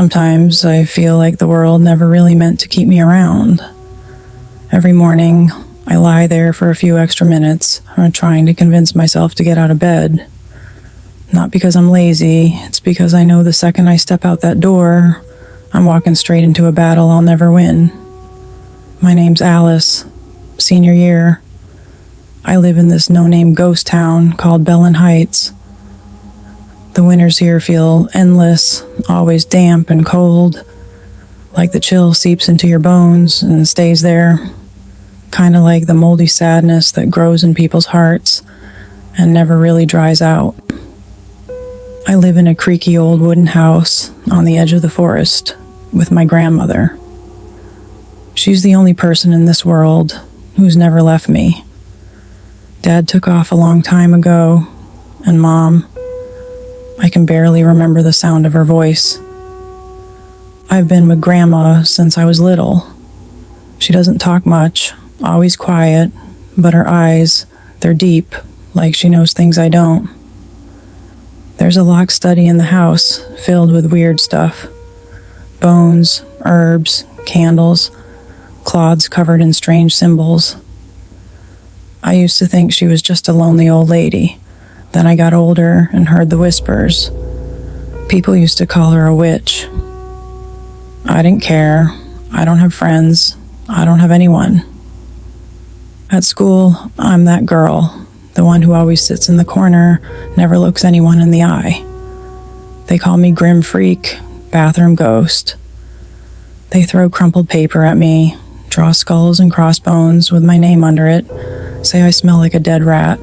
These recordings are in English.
Sometimes I feel like the world never really meant to keep me around. Every morning, I lie there for a few extra minutes, trying to convince myself to get out of bed. Not because I'm lazy, it's because I know the second I step out that door, I'm walking straight into a battle I'll never win. My name's Alice, senior year. I live in this no-name ghost town called Bellin Heights. The winters here feel endless, always damp and cold, like the chill seeps into your bones and stays there, kind of like the moldy sadness that grows in people's hearts and never really dries out. I live in a creaky old wooden house on the edge of the forest with my grandmother. She's the only person in this world who's never left me. Dad took off a long time ago, and Mom, I can barely remember the sound of her voice. I've been with Grandma since I was little. She doesn't talk much, always quiet, but her eyes, they're deep, like she knows things I don't. There's a locked study in the house filled with weird stuff. Bones, herbs, candles, cloths covered in strange symbols. I used to think she was just a lonely old lady. Then I got older and heard the whispers. People used to call her a witch. I didn't care. I don't have friends. I don't have anyone. At school, I'm that girl, the one who always sits in the corner, never looks anyone in the eye. They call me Grim Freak, Bathroom Ghost. They throw crumpled paper at me, draw skulls and crossbones with my name under it, say I smell like a dead rat.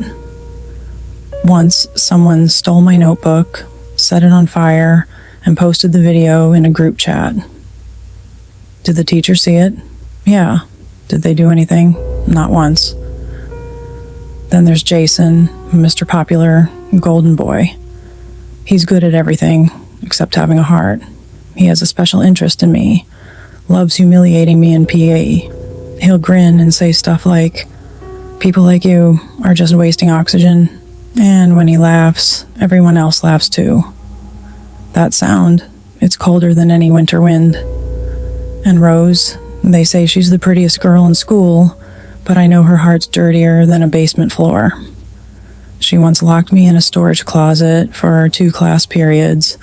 Once, someone stole my notebook, set it on fire, and posted the video in a group chat. Did the teacher see it? Yeah. Did they do anything? Not once. Then there's Jason, Mr. Popular, Golden Boy. He's good at everything, except having a heart. He has a special interest in me, loves humiliating me in PE. He'll grin and say stuff like, "People like you are just wasting oxygen." And when he laughs, everyone else laughs too. That sound, it's colder than any winter wind. And Rose, they say she's the prettiest girl in school, but I know her heart's dirtier than a basement floor. She once locked me in a storage closet for 2 class periods,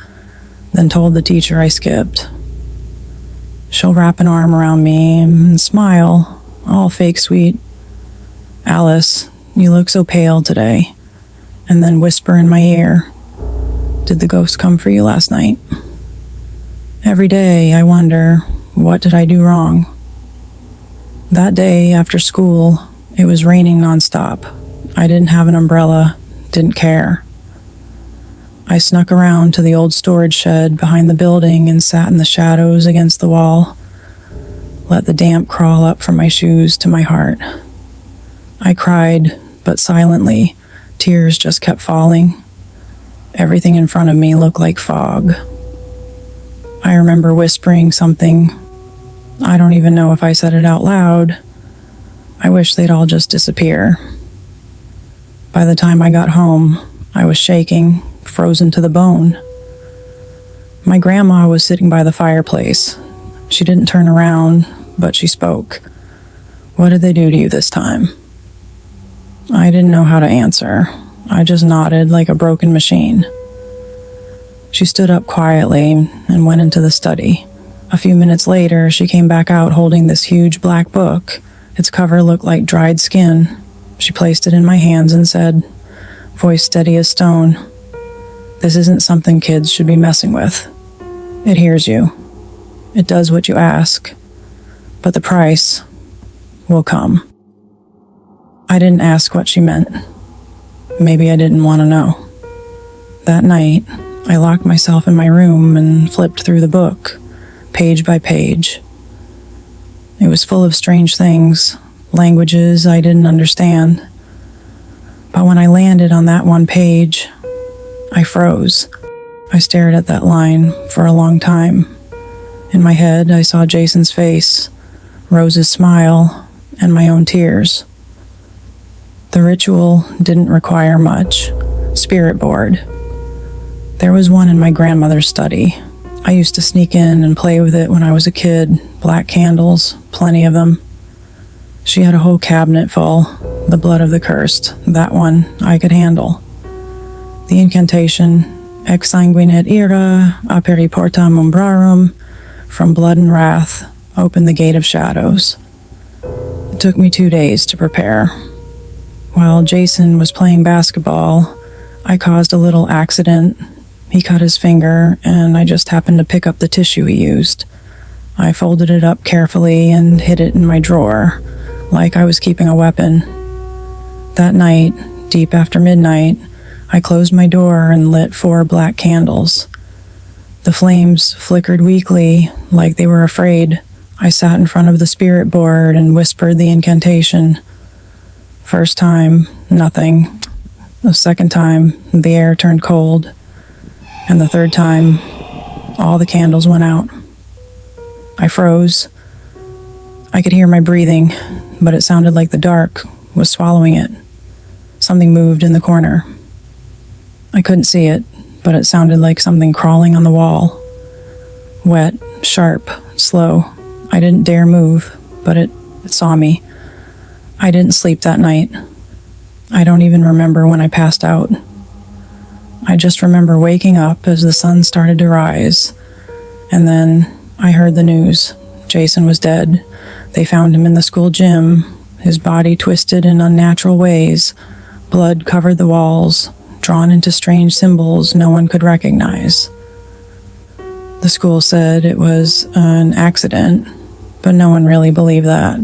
then told the teacher I skipped. She'll wrap an arm around me and smile, all fake sweet. "Alice, you look so pale today." And then whisper in my ear, "Did the ghost come for you last night?" Every day I wonder, what did I do wrong? That day after school, it was raining nonstop. I didn't have an umbrella, didn't care. I snuck around to the old storage shed behind the building and sat in the shadows against the wall. Let the damp crawl up from my shoes to my heart. I cried, but silently. Tears just kept falling. Everything in front of me looked like fog. I remember whispering something. I don't even know if I said it out loud. I wish they'd all just disappear. By the time I got home, I was shaking, frozen to the bone. My grandma was sitting by the fireplace. She didn't turn around, but she spoke. "What did they do to you this time?" I didn't know how to answer. I just nodded like a broken machine. She stood up quietly and went into the study. A few minutes later, she came back out holding this huge black book. Its cover looked like dried skin. She placed it in my hands and said, voice steady as stone, "This isn't something kids should be messing with. It hears you. It does what you ask. But the price will come." I didn't ask what she meant. Maybe I didn't want to know. That night, I locked myself in my room and flipped through the book, page by page. It was full of strange things, languages I didn't understand. But when I landed on that one page, I froze. I stared at that line for a long time. In my head, I saw Jason's face, Rose's smile, and my own tears. The ritual didn't require much. Spirit board. There was one in my grandmother's study. I used to sneak in and play with it when I was a kid. Black candles, plenty of them. She had a whole cabinet full. The blood of the cursed. That one I could handle. The incantation, ex sanguinet ira, aperi portam umbrarum, from blood and wrath, opened the gate of shadows. It took me 2 days to prepare. While Jason was playing basketball, I caused a little accident. He cut his finger, and I just happened to pick up the tissue he used. I folded it up carefully and hid it in my drawer, like I was keeping a weapon. That night, deep after midnight, I closed my door and lit 4 black candles. The flames flickered weakly, like they were afraid. I sat in front of the spirit board and whispered the incantation. First time, nothing. The second time, the air turned cold. And the third time, all the candles went out. I froze. I could hear my breathing, but it sounded like the dark was swallowing it. Something moved in the corner. I couldn't see it, but it sounded like something crawling on the wall. Wet, sharp, slow. I didn't dare move, but it saw me. I didn't sleep that night. I don't even remember when I passed out. I just remember waking up as the sun started to rise, and then I heard the news. Jason was dead. They found him in the school gym, his body twisted in unnatural ways. Blood covered the walls, drawn into strange symbols no one could recognize. The school said it was an accident, but no one really believed that.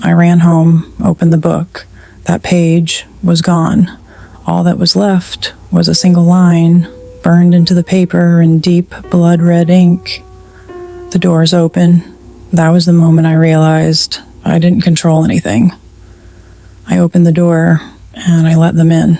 I ran home, opened the book. That page was gone. All that was left was a single line, burned into the paper in deep blood-red ink. The doors open. That was the moment I realized I didn't control anything. I opened the door and I let them in.